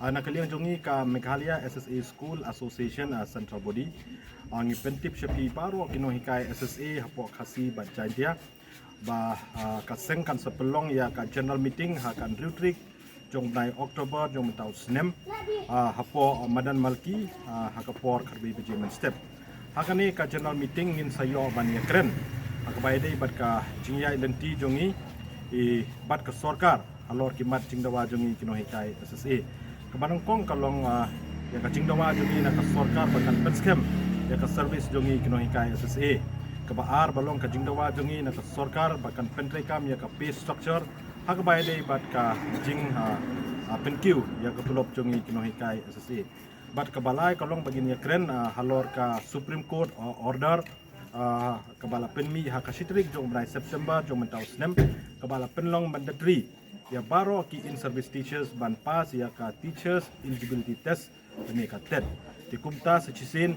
nakaliang jongi ka Meghalaya SSA School Association Central Body ang ipentip siya paro kinohikay SSA hapo kasi badjantia ba kaseng kan sepelong ya ka general meeting hakan Rutrik jong nai Oktober jong tau snem hapo Madan Malki hakapor karbi bejiman step hakani ka general meeting ngin sayo ban yakren hakabayde bat ka jingya lenti jongi bat ka sorkar alor kimat jingdawa jongi kinohikay SSA kabanangkong kalong ya ka jingdawa jongi na ka sorkar bakan penskem ya ka service jongi kinohikay SSA kabaar balong ka jingdawa jongi na ka sorkar bakan pentrekam ya ka pay structure hakabayde bat ka jing penkiu ya ka tulop jongi kinohikay SSA bat kabalay kalong bagin yakren halor ka Supreme Court order kabala penmi hakasitrik jong mulai September jong mentau snem kabala penlong mandatory ya baro ki in service teachers ban pas ya ka teachers eligibility test ni ka TET ti kumta sa chisin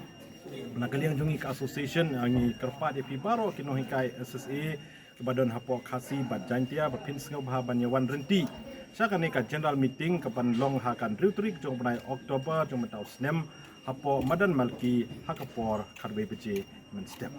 nakaliang jongi ka association ang kerpa di baro kinohikay SSA kabadon hapo khasi badjantia bapins ngau bahaban yawan renti sa ka general meeting kapan long hakan Rutrik jong mulai Oktober jong mentau snem hapo Madan Malki hakapor karbe beje men step